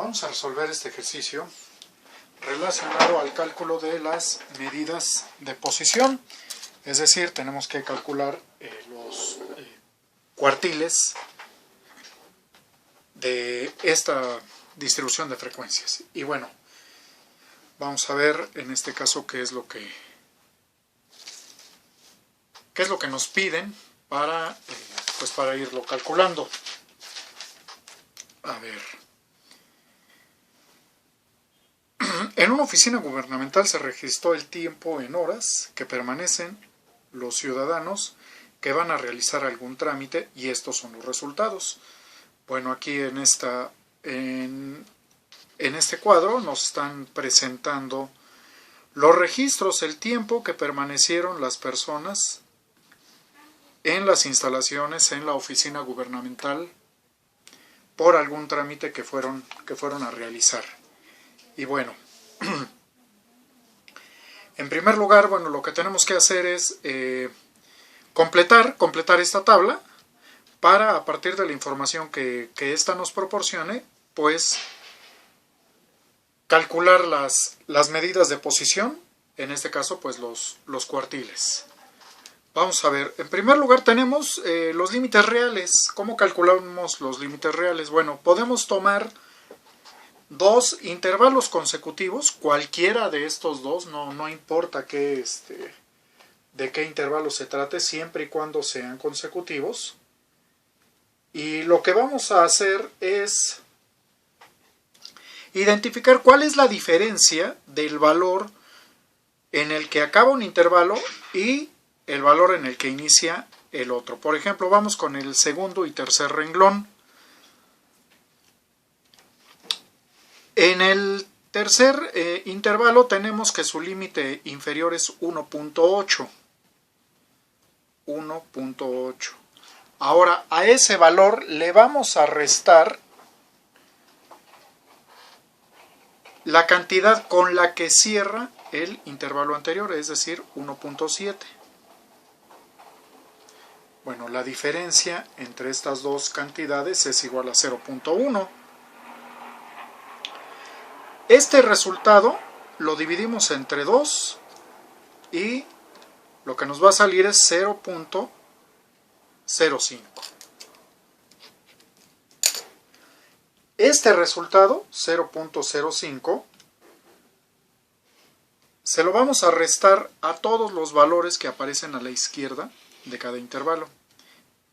Vamos a resolver este ejercicio relacionado al cálculo de las medidas de posición. Es decir, tenemos que calcular los cuartiles de esta distribución de frecuencias. Y bueno, vamos a ver en este caso qué es lo que nos piden para irlo calculando. A ver. En una oficina gubernamental se registró el tiempo en horas que permanecen los ciudadanos que van a realizar algún trámite y estos son los resultados. Bueno, aquí en este cuadro nos están presentando los registros, el tiempo que permanecieron las personas en las instalaciones en la oficina gubernamental por algún trámite que fueron a realizar. Y bueno, en primer lugar, bueno, lo que tenemos que hacer es completar esta tabla para, a partir de la información que ésta nos proporcione, pues calcular las medidas de posición, en este caso pues los cuartiles. Vamos a ver, en primer lugar tenemos los límites reales. ¿Cómo calculamos los límites reales? Bueno, podemos tomar dos intervalos consecutivos, cualquiera de estos dos, no importa de qué intervalo se trate, siempre y cuando sean consecutivos. Y lo que vamos a hacer es identificar cuál es la diferencia del valor en el que acaba un intervalo y el valor en el que inicia el otro. Por ejemplo, vamos con el segundo y tercer renglón. En el tercer intervalo tenemos que su límite inferior es 1.8. 1.8. Ahora, a ese valor le vamos a restar la cantidad con la que cierra el intervalo anterior, es decir, 1.7. Bueno, la diferencia entre estas dos cantidades es igual a 0.1. Este resultado lo dividimos entre 2 y lo que nos va a salir es 0.05. Este resultado, 0.05, se lo vamos a restar a todos los valores que aparecen a la izquierda de cada intervalo.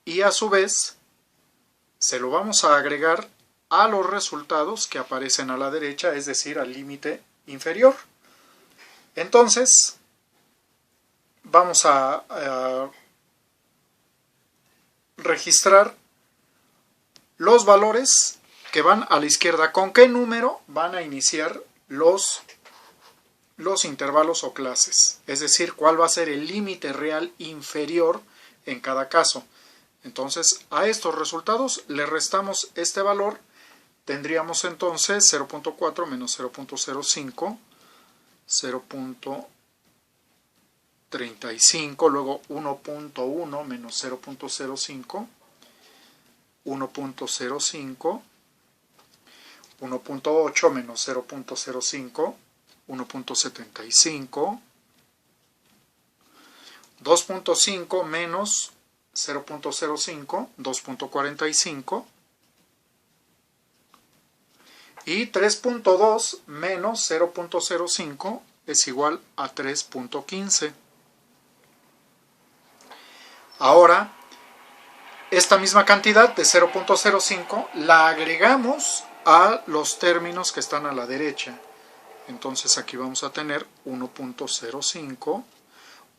Y a su vez, se lo vamos a agregar a los resultados que aparecen a la derecha, es decir, al límite inferior. Entonces, vamos a registrar los valores que van a la izquierda. ¿Con qué número van a iniciar los intervalos o clases? Es decir, cuál va a ser el límite real inferior en cada caso. Entonces, a estos resultados le restamos este valor. Tendríamos entonces 0.4 menos 0.05, 0.35, luego 1.1 menos 0.05, 1.05, 1.8 menos 0.05, 1.75, 2.5 menos 0.05, 2.45, y 3.2 menos 0.05 es igual a 3.15. Ahora, esta misma cantidad de 0.05 la agregamos a los términos que están a la derecha. Entonces aquí vamos a tener 1.05,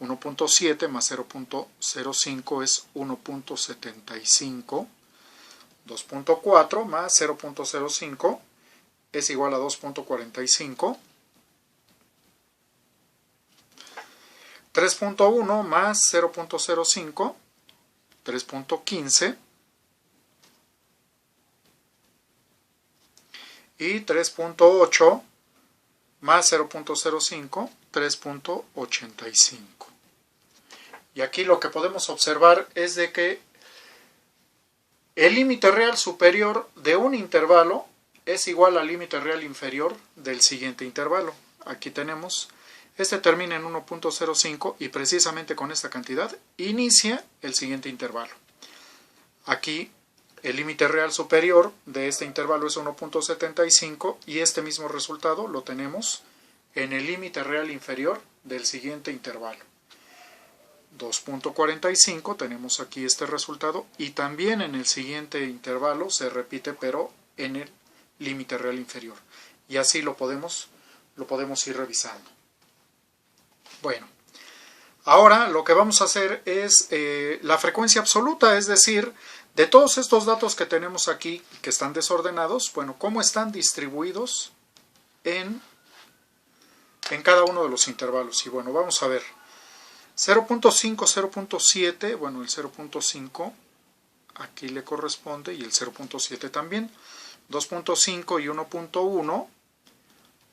1.7 más 0.05 es 1.75, 2.4 más 0.05 es igual a 2.45, 3.1 más 0.05, 3.15, y 3.8 más 0.05, 3.85. Y aquí lo que podemos observar es de que el límite real superior de un intervalo es igual al límite real inferior del siguiente intervalo. Aquí tenemos, este termina en 1.05 y precisamente con esta cantidad inicia el siguiente intervalo. Aquí el límite real superior de este intervalo es 1.75 y este mismo resultado lo tenemos en el límite real inferior del siguiente intervalo. 2.45 tenemos aquí este resultado y también en el siguiente intervalo se repite pero en el límite real inferior. Y así lo podemos ir revisando. Bueno, ahora lo que vamos a hacer es la frecuencia absoluta, es decir, de todos estos datos que tenemos aquí que están desordenados, bueno, cómo están distribuidos en cada uno de los intervalos. Y bueno, vamos a ver. 0.5, 0.7, bueno, el 0.5 aquí le corresponde y el 0.7 también. 2.5 y 1.1,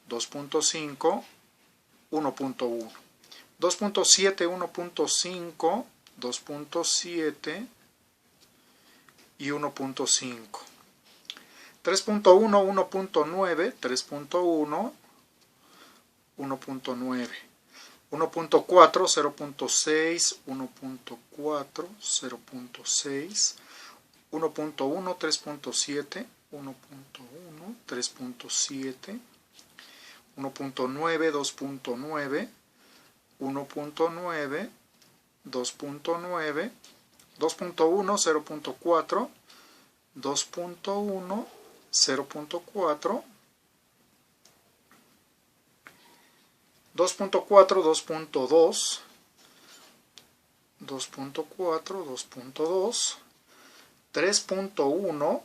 2.5, 1.1. 2.7, 1.5, 2.7 y 1.5. 3.1, 1.9, 3.1, 1.9. 1.4, 0.6, 1.4, 0.6, 1.1, 3.7, 1.1, 3.7, 1.9, 2.9, 1.9, 2.9, 2.1, 0.4, 2.1, 0.4, 2.4, 2.2, 2.4, 2.2, 3.1,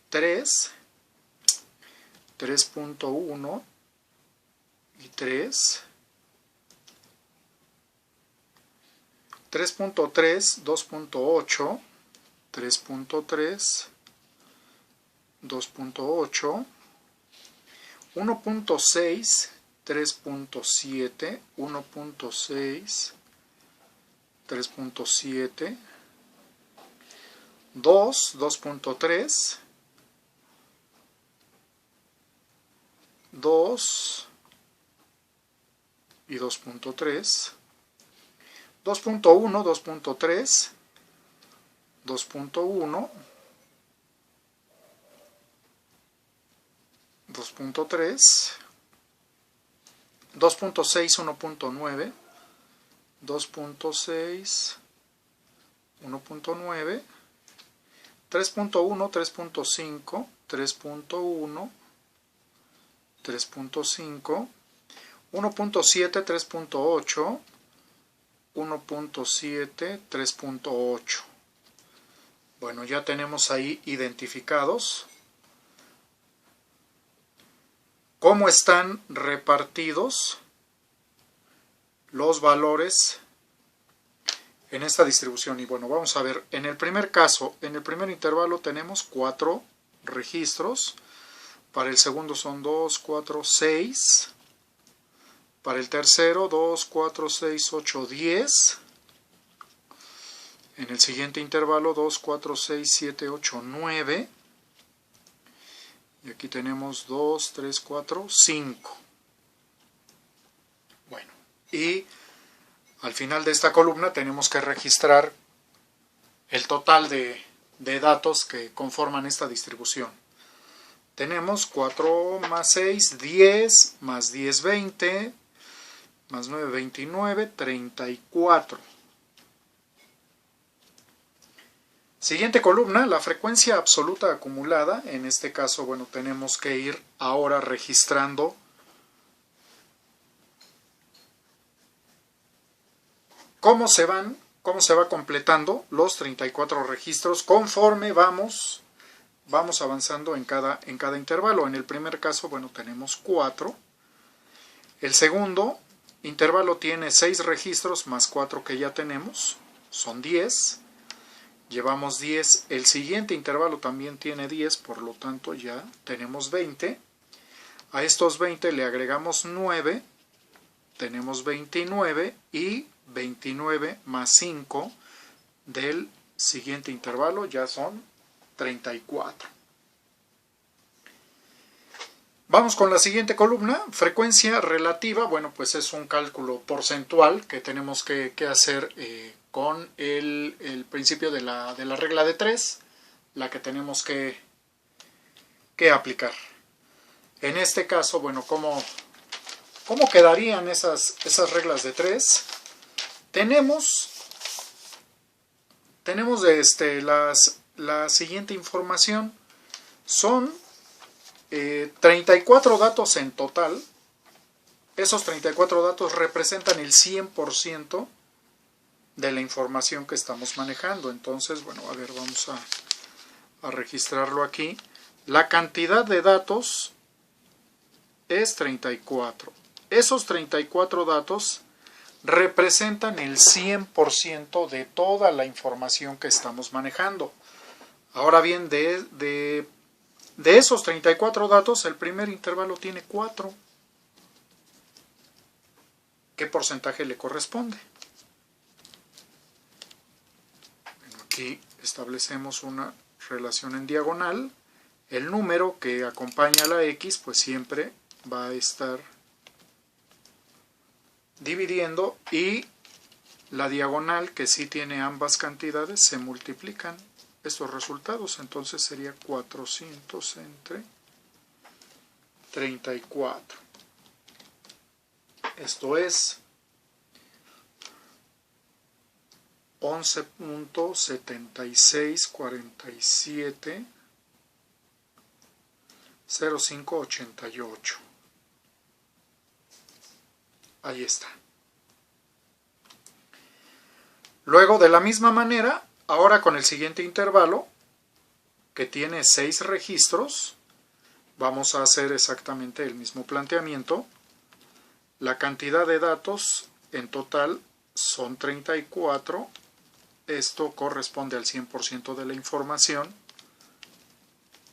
3, 3.1 y 3, 3.3, 2.8, 3.3, 2.8, 1.6, 3.7, 1.6, 3.7, 2, 2.3, 2 y 2.3, 2.1, 2.3, 2.1, 2.3, 2.6, 1.9, 2.6, 1.9, 3.1, 3.5, 3.1, 3.5, 1.7, 3.8, 1.7, 3.8. Bueno, ya tenemos ahí identificados cómo están repartidos los valores en esta distribución. Y bueno, vamos a ver, en el primer caso, en el primer intervalo tenemos 4 registros, para el segundo son 2, 4, 6, para el tercero 2, 4, 6, 8, 10, en el siguiente intervalo 2, 4, 6, 7, 8, 9, y aquí tenemos 2, 3, 4, 5. Bueno, y al final de esta columna tenemos que registrar el total de datos que conforman esta distribución. Tenemos 4 más 6, 10, más 10, 20, más 9, 29, 34. Siguiente columna, la frecuencia absoluta acumulada. En este caso, bueno, tenemos que ir ahora registrando cómo se va completando los 34 registros conforme vamos avanzando en cada intervalo. En el primer caso, bueno, tenemos 4. El segundo intervalo tiene 6 registros más 4 que ya tenemos, son 10. Llevamos 10. El siguiente intervalo también tiene 10, por lo tanto ya tenemos 20. A estos 20 le agregamos 9, tenemos 29 y 29 más 5 del siguiente intervalo ya son 34. Vamos con la siguiente columna, frecuencia relativa. Bueno, pues es un cálculo porcentual que tenemos que hacer con el principio de la regla de 3, la que tenemos que aplicar. En este caso, bueno, ¿cómo quedarían esas reglas de 3? Tenemos la siguiente información. Son 34 datos en total. Esos 34 datos representan el 100% de la información que estamos manejando. Entonces, bueno, a ver, vamos a registrarlo aquí. La cantidad de datos es 34. Esos 34 datos representan el 100% de toda la información que estamos manejando. Ahora bien, de esos 34 datos, el primer intervalo tiene 4. ¿Qué porcentaje le corresponde? Bueno, aquí establecemos una relación en diagonal. El número que acompaña a la X, pues siempre va a estar dividiendo, y la diagonal, que sí tiene ambas cantidades, se multiplican estos resultados. Entonces sería 400 entre 34. Esto es 11.7647 0588. Ahí está. Luego, de la misma manera, ahora con el siguiente intervalo, que tiene 6 registros, vamos a hacer exactamente el mismo planteamiento. La cantidad de datos en total son 34. Esto corresponde al 100% de la información.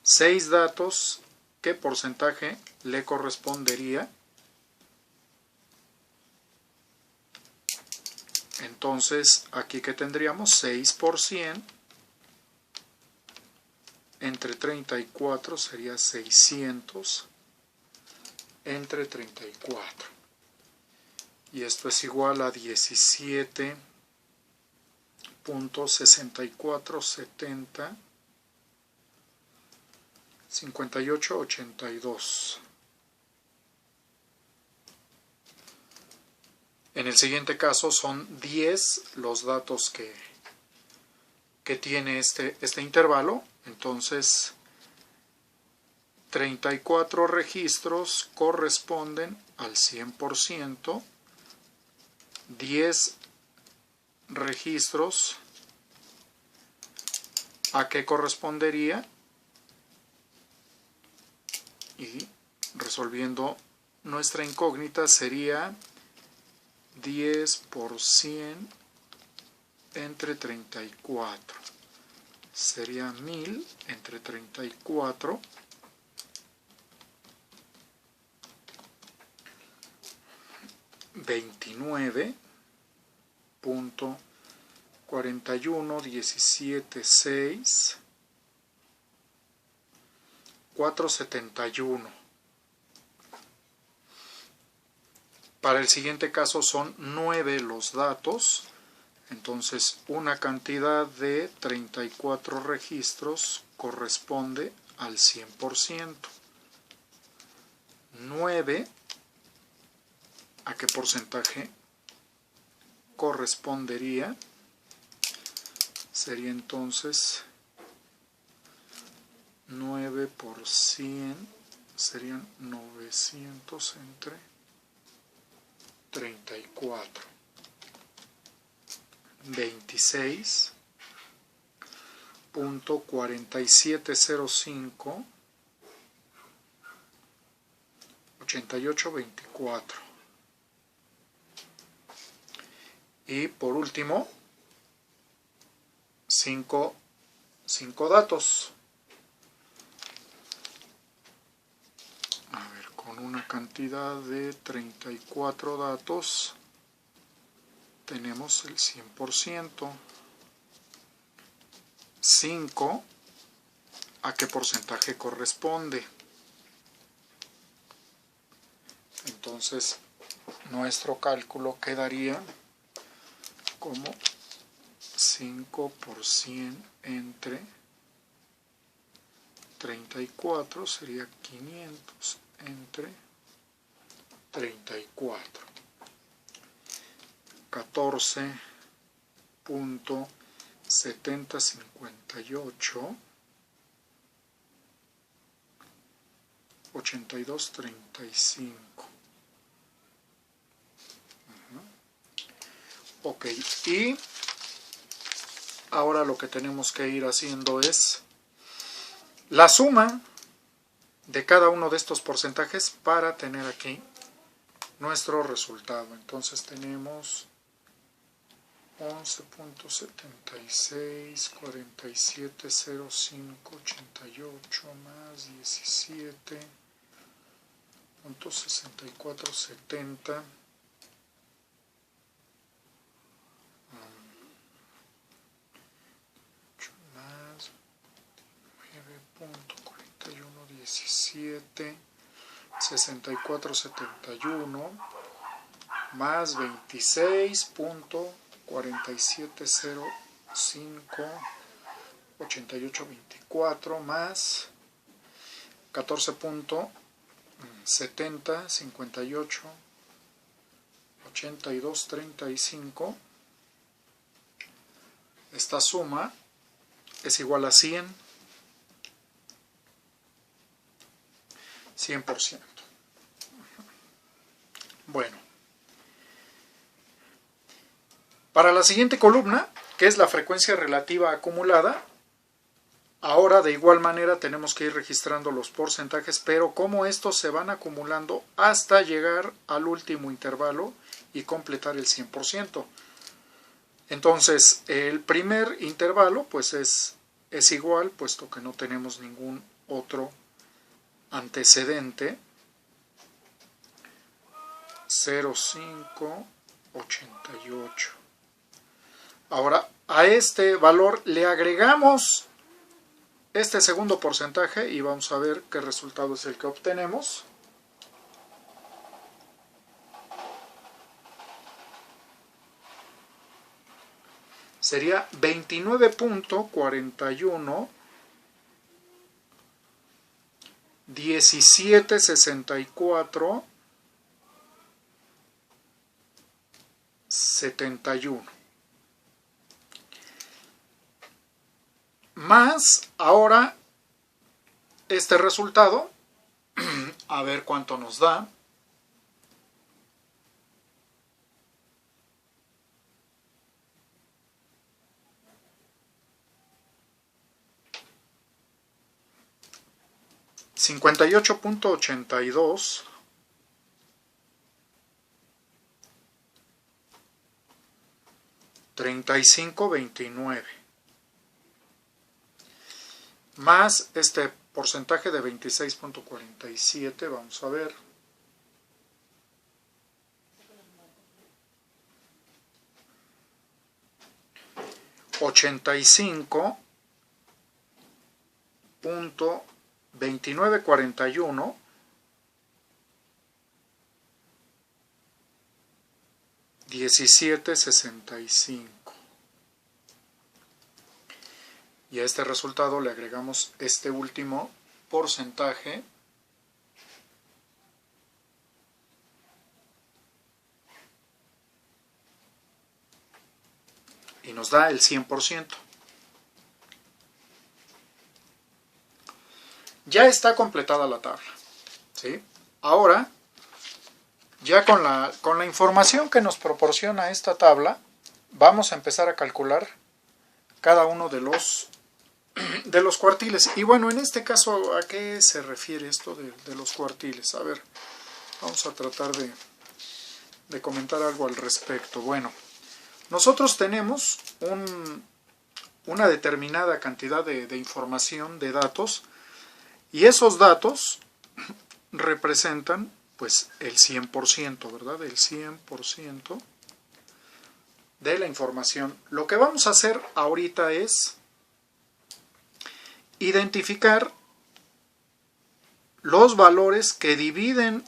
6 datos, ¿qué porcentaje le correspondería? Entonces, aquí que tendríamos 6 por 100 entre 34 sería 600 entre 34. Y esto es igual a 17.6470 5882. En el siguiente caso son 10 los datos que tiene este intervalo. Entonces, 34 registros corresponden al 100%. 10 registros, ¿a qué correspondería? Y resolviendo nuestra incógnita sería 10 por 100 entre 34. Sería 1000 entre 34. $29.4117.6 471. Para el siguiente caso son 9 los datos. Entonces, una cantidad de 34 registros corresponde al 100%. 9, ¿a qué porcentaje correspondería? Sería entonces 9 por 100, serían 900 entre 34. 26.4705 8824. Y por último, 5 datos. A ver, con una cantidad de 34 datos tenemos el 100%. 5, ¿a qué porcentaje corresponde? Entonces nuestro cálculo quedaría como 5 por 100 entre 34, sería 500 entre 34. 14.7058 82.35. Ok, y ahora lo que tenemos que ir haciendo es la suma de cada uno de estos porcentajes para tener aquí nuestro resultado. Entonces tenemos 11.76, 47.05, 88 más 17.6470 más 9.4117 6471 más 26.4705 8824 más 14.70 58 8235. Esta suma es igual a 100%. Bueno, para la siguiente columna, que es la frecuencia relativa acumulada, ahora de igual manera tenemos que ir registrando los porcentajes, pero como estos se van acumulando hasta llegar al último intervalo y completar el 100%. Entonces, el primer intervalo pues es igual, puesto que no tenemos ningún otro antecedente. 0,588. Ahora a este valor le agregamos este segundo porcentaje y vamos a ver qué resultado es el que obtenemos. Sería 29.41 1764 71 más ahora este resultado, a ver cuánto nos da. $58.82 35.29 más este porcentaje de 26.47, vamos a ver, $85.2941 17.65. Y a este resultado le agregamos este último porcentaje, y nos da el 100%. Ya está completada la tabla, ¿sí? Ahora, ya con la información que nos proporciona esta tabla, vamos a empezar a calcular cada uno de los cuartiles. Y bueno, en este caso, ¿a qué se refiere esto de los cuartiles? A ver, vamos a tratar de comentar algo al respecto. Bueno, nosotros tenemos una determinada cantidad de información, de datos, y esos datos representan pues el 100%, ¿verdad? El 100% de la información. Lo que vamos a hacer ahorita es identificar los valores que dividen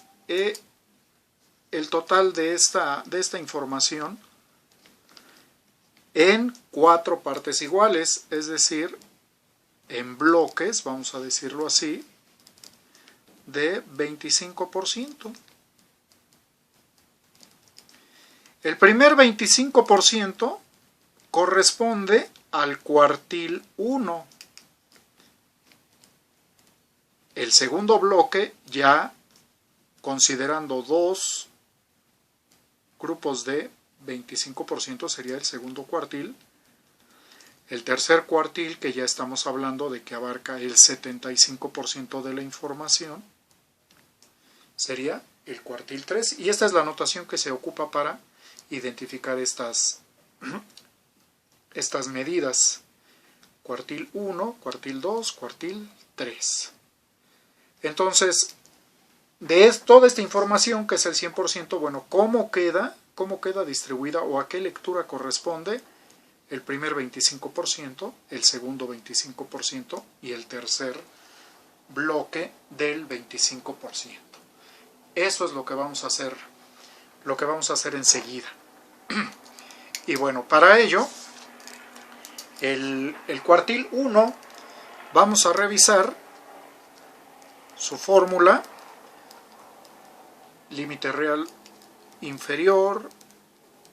el total de esta información en 4 partes iguales, es decir, en bloques, vamos a decirlo así, de 25%. El primer 25% corresponde al cuartil 1. El segundo bloque, ya considerando 2 grupos de 25%, sería el segundo cuartil. El tercer cuartil, que ya estamos hablando de que abarca el 75% de la información, sería el cuartil 3. Y esta es la notación que se ocupa para identificar estas medidas. Cuartil 1, cuartil 2, cuartil 3. Entonces, de toda esta información, que es el 100%, bueno, ¿cómo queda distribuida o a qué lectura corresponde? El primer 25%, el segundo 25% y el tercer bloque del 25%. Eso es lo que vamos a hacer enseguida. Y bueno, para ello, el cuartil 1, vamos a revisar su fórmula: límite real inferior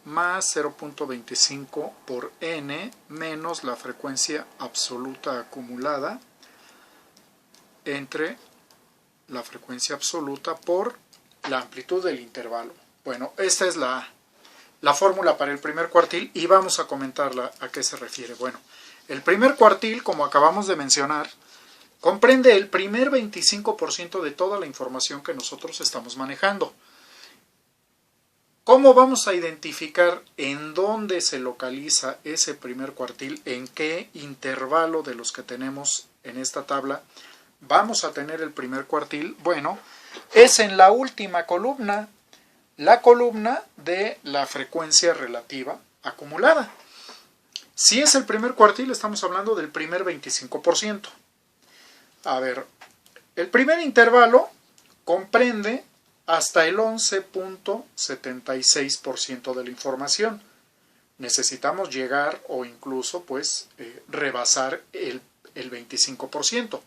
más 0.25 por n menos la frecuencia absoluta acumulada entre la frecuencia absoluta por la amplitud del intervalo. Bueno, esta es la fórmula para el primer cuartil y vamos a comentarla a qué se refiere. Bueno, el primer cuartil, como acabamos de mencionar, comprende el primer 25% de toda la información que nosotros estamos manejando. ¿Cómo vamos a identificar en dónde se localiza ese primer cuartil? ¿En qué intervalo de los que tenemos en esta tabla vamos a tener el primer cuartil? Bueno, es en la última columna, la columna de la frecuencia relativa acumulada. Si es el primer cuartil, estamos hablando del primer 25%. A ver, el primer intervalo comprende hasta el 11.76% de la información. Necesitamos llegar o incluso rebasar el 25%.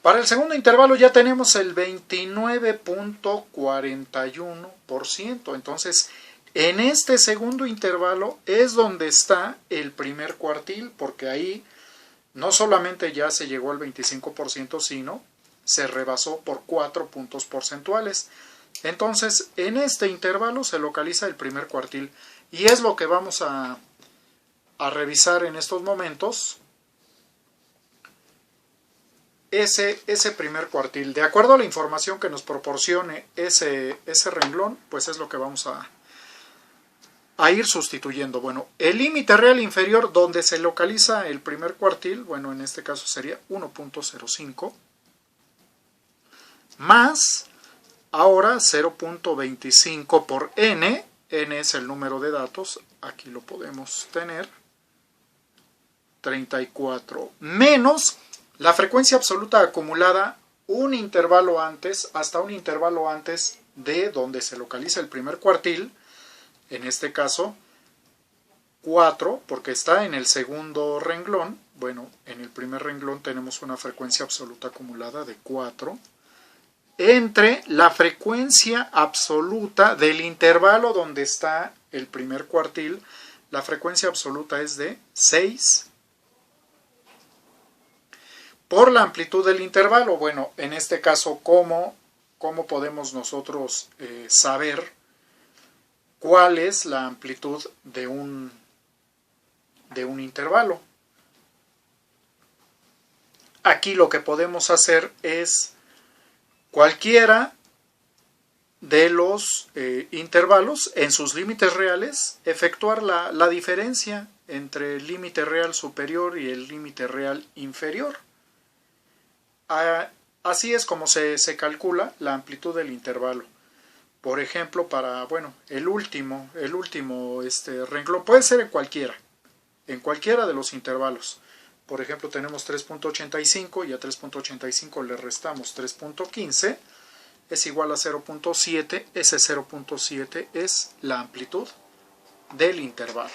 Para el segundo intervalo ya tenemos el 29.41%. Entonces, en este segundo intervalo es donde está el primer cuartil, porque ahí no solamente ya se llegó al 25%, sino se rebasó por 4 puntos porcentuales. Entonces, en este intervalo se localiza el primer cuartil y es lo que vamos a revisar en estos momentos. Ese primer cuartil, de acuerdo a la información que nos proporcione ese renglón, pues es lo que vamos a ir sustituyendo. Bueno, el límite real inferior donde se localiza el primer cuartil, bueno, en este caso sería 1.05 más ahora 0.25 por n. N es el número de datos, aquí lo podemos tener, 34, menos la frecuencia absoluta acumulada hasta un intervalo antes de donde se localiza el primer cuartil, en este caso 4, porque está en el segundo renglón. Bueno, en el primer renglón tenemos una frecuencia absoluta acumulada de 4, entre la frecuencia absoluta del intervalo donde está el primer cuartil. La frecuencia absoluta es de 6 por la amplitud del intervalo. Bueno, en este caso, ¿cómo podemos nosotros saber cuál es la amplitud de un intervalo? Aquí lo que podemos hacer es cualquiera de los intervalos en sus límites reales, efectuar la diferencia entre el límite real superior y el límite real inferior. Así es como se calcula la amplitud del intervalo. Por ejemplo, para el último renglón, puede ser en cualquiera de los intervalos. Por ejemplo, tenemos 3.85 y a 3.85 le restamos 3.15. es igual a 0.7. Ese 0.7 es la amplitud del intervalo.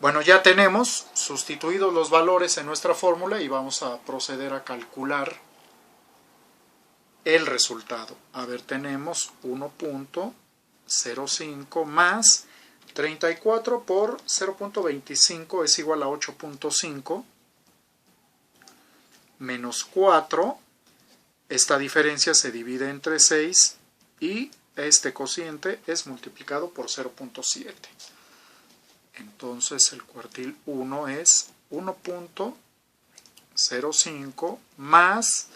Bueno, ya tenemos sustituidos los valores en nuestra fórmula y vamos a proceder a calcular el resultado. A ver, tenemos 1.05 más 34 por 0.25 es igual a 8.5 menos 4. Esta diferencia se divide entre 6 y este cociente es multiplicado por 0.7. Entonces el cuartil 1 es 1.05 más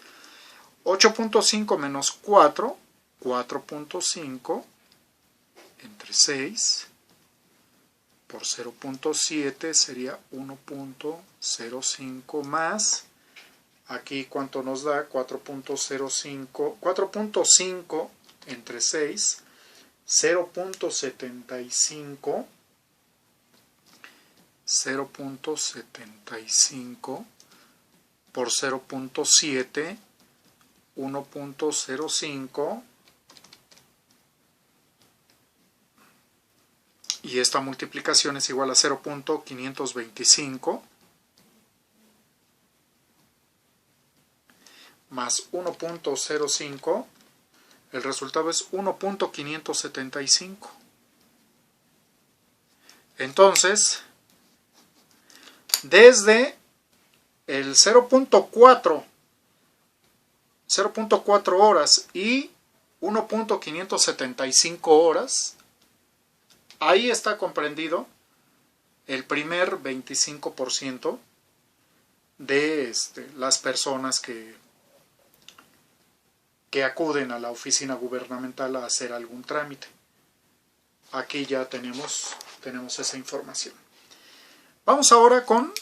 8.5 menos 4, 4.5 entre 6 por 0.7 sería 1.05 más, aquí cuánto nos da, 4.5 entre 6, 0.75 por 0.7, 1.05, y esta multiplicación es igual a 0.525 más 1.05, el resultado es 1.575. Entonces, desde el 0.4 horas y 1.575 horas, ahí está comprendido el primer 25% de las personas que acuden a la oficina gubernamental a hacer algún trámite. Aquí ya tenemos esa información. Vamos ahora con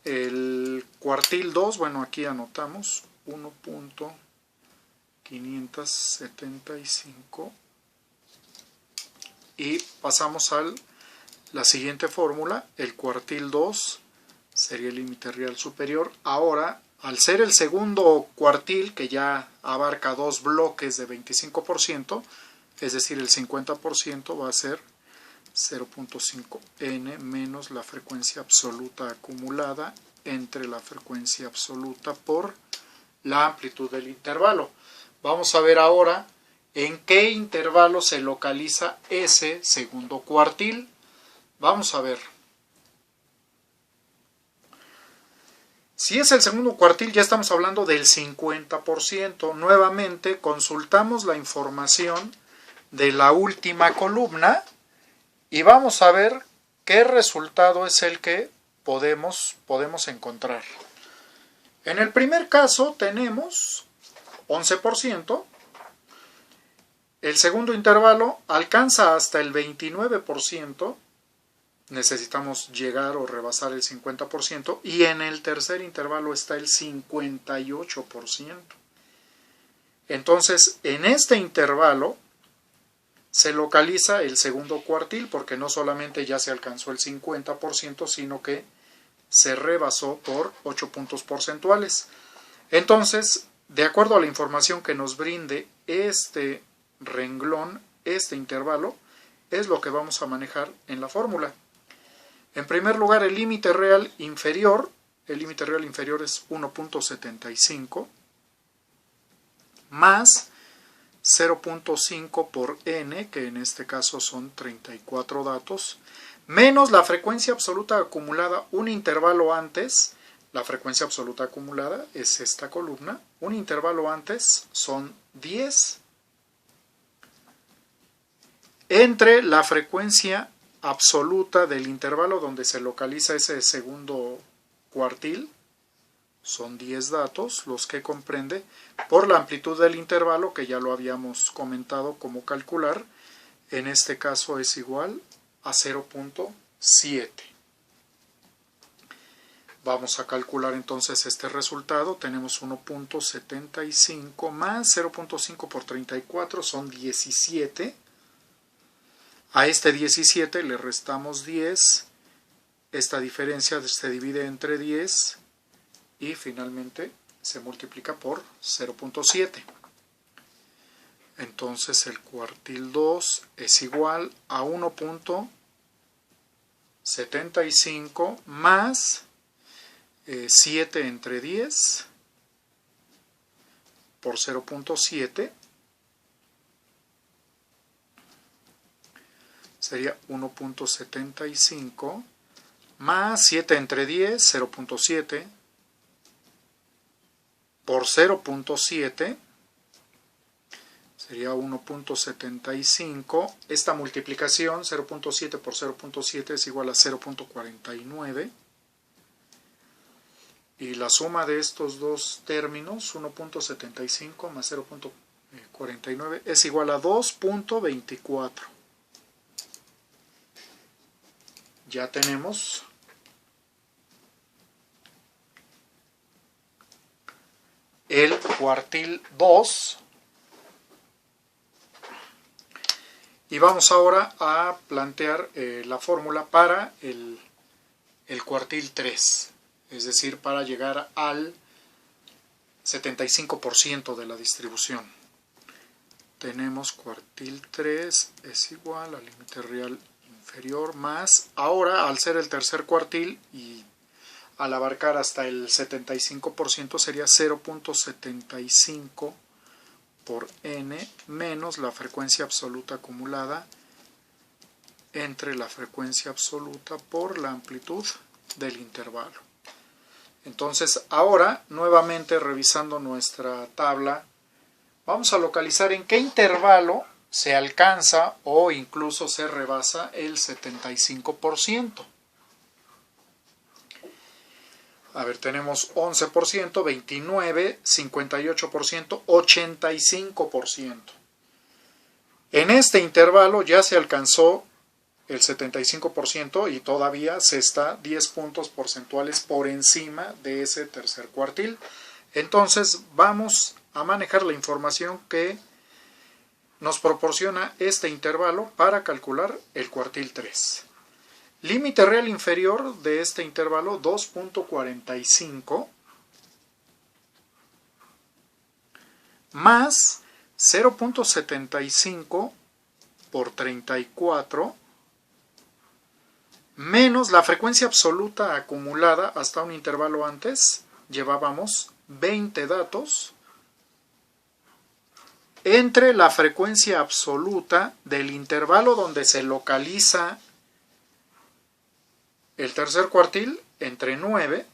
el cuartil 2. Bueno, aquí anotamos 1.575 y pasamos a la siguiente fórmula. El cuartil 2 sería el límite real superior. Ahora, al ser el segundo cuartil, que ya abarca dos bloques de 25%, es decir, el 50% va a ser 0.5n menos la frecuencia absoluta acumulada entre la frecuencia absoluta por la amplitud del intervalo. Vamos a ver ahora en qué intervalo se localiza ese segundo cuartil. Vamos a ver. Si es el segundo cuartil, ya estamos hablando del 50%. Nuevamente consultamos la información de la última columna y vamos a ver qué resultado es el que podemos encontrar. En el primer caso tenemos 11%. El segundo intervalo alcanza hasta el 29%. Necesitamos llegar o rebasar el 50%. Y en el tercer intervalo está el 58%. Entonces, en este intervalo se localiza el segundo cuartil, porque no solamente ya se alcanzó el 50%, sino que se rebasó por 8 puntos porcentuales. Entonces, de acuerdo a la información que nos brinde este renglón, este intervalo, es lo que vamos a manejar en la fórmula. En primer lugar, el límite real inferior es 1.75 más 0.5 por n, que en este caso son 34 datos, menos la frecuencia absoluta acumulada un intervalo antes. La frecuencia absoluta acumulada es esta columna. Un intervalo antes son 10 entre la frecuencia absoluta del intervalo donde se localiza ese segundo cuartil. Son 10 datos los que comprende, por la amplitud del intervalo, que ya lo habíamos comentado cómo calcular. En este caso es igual a 0.7. Vamos a calcular entonces este resultado. Tenemos 1.75 más 0.5 por 34 son 17. A este 17 le restamos 10. Esta diferencia se divide entre 10 y finalmente se multiplica por 0.7. Entonces el cuartil 2 es igual a 1.75 más 7 entre 10 por 0.7 sería 1.75 más 7 entre 10, 0.7 por 0.7 sería 1.75. Esta multiplicación 0.7 por 0.7 es igual a 0.49. Y la suma de estos dos términos, 1.75 más 0.49, es igual a 2.24. Ya tenemos el cuartil 2. Y vamos ahora a plantear la fórmula para el cuartil 3. Es decir, para llegar al 75% de la distribución. Tenemos cuartil 3 es igual al límite real inferior más, ahora al ser el tercer cuartil y al abarcar hasta el 75% sería 0.75 por n menos la frecuencia absoluta acumulada entre la frecuencia absoluta por la amplitud del intervalo. Entonces ahora, nuevamente revisando nuestra tabla, vamos a localizar en qué intervalo se alcanza o incluso se rebasa el 75%. A ver, tenemos 11%, 29%, 58%, 85%. En este intervalo ya se alcanzó el 75% y todavía se está 10 puntos porcentuales por encima de ese tercer cuartil. Entonces vamos a manejar la información que nos proporciona este intervalo para calcular el cuartil 3. Límite real inferior de este intervalo 2.45 más 0.75 por 34 menos la frecuencia absoluta acumulada hasta un intervalo antes, llevábamos 20 datos, entre la frecuencia absoluta del intervalo donde se localiza el tercer cuartil, entre 9,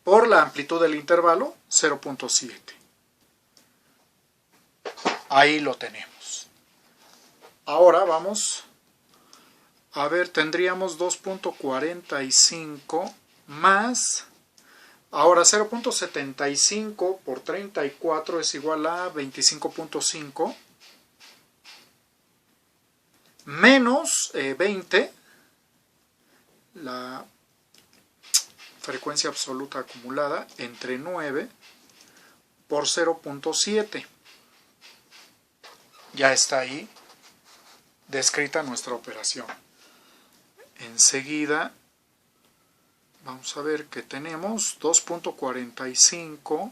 por la amplitud del intervalo, 0.7. Ahí lo tenemos. Ahora vamos a ver, tendríamos 2.45 más, ahora 0.75 por 34 es igual a 25.5 menos 20, la frecuencia absoluta acumulada, entre 9 por 0.7. Ya está ahí descrita nuestra operación. Enseguida vamos a ver que tenemos 2.45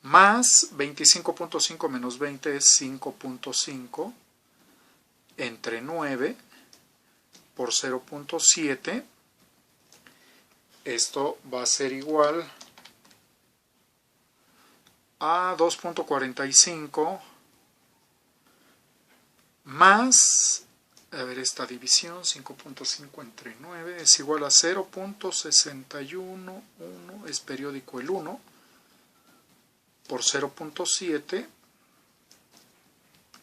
más 25.5 menos 20 es 5.5 entre 9 por 0.7. Esto va a ser igual a 2.45 más, a ver, esta división, 5.5 entre 9 es igual a 0.61, 1, es periódico el 1, por 0.7,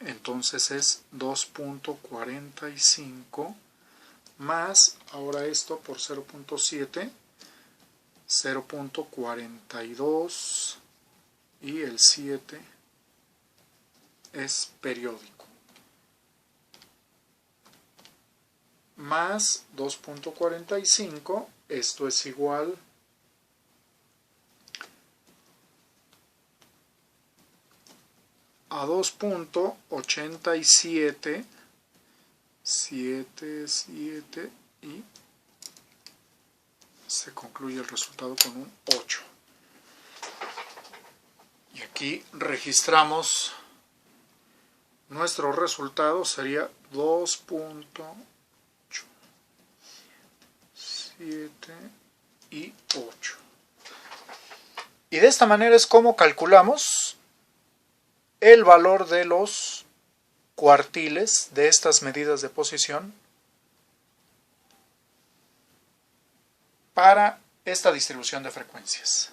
entonces es 2.45 más, ahora esto por 0.7, 0.42 y el 7 es periódico. Más 2.45, esto es igual a 2.87, 7 y se concluye el resultado con un 8. Y Y aquí registramos nuestro resultado, sería 2.8, 7 y 8. Y de esta manera es como calculamos el valor de los cuartiles de estas medidas de posición para esta distribución de frecuencias.